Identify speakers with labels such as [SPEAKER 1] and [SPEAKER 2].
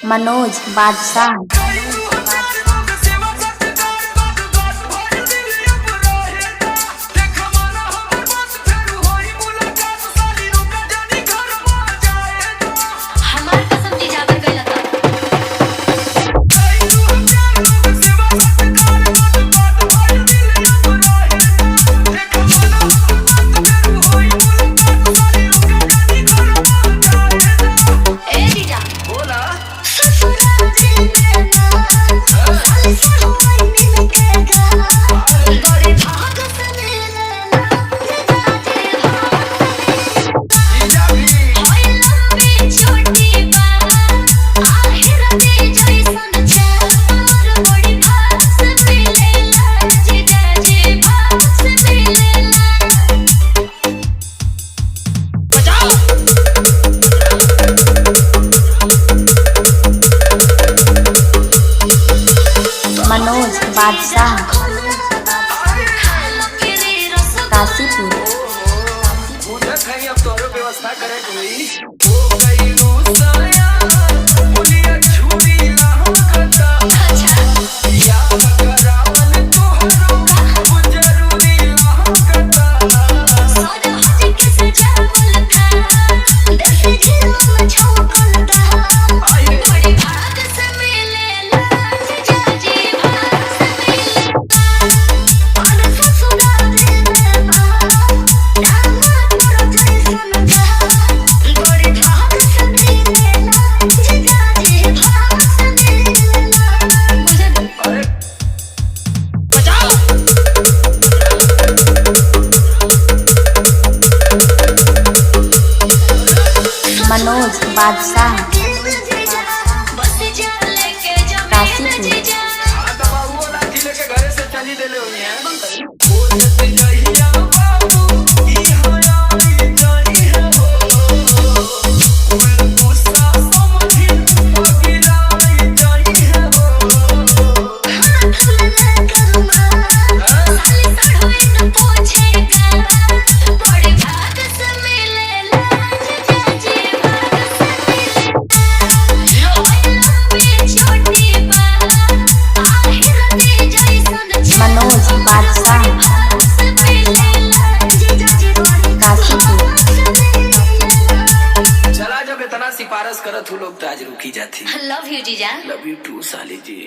[SPEAKER 1] मनोज बादशाह। मनोज बादशाह काशीपुर।
[SPEAKER 2] अब तोरो व्यवस्था करे
[SPEAKER 1] मनोज बादशाह काशीपुर।
[SPEAKER 2] घरे से चली दे
[SPEAKER 1] मनोज बादशाह काशीपुर।
[SPEAKER 2] चला जब इतना सिफारिश करत हूँ लोग तो आज रुकी जाती।
[SPEAKER 3] लव यू जीजा।
[SPEAKER 2] लव यू टू साली जी।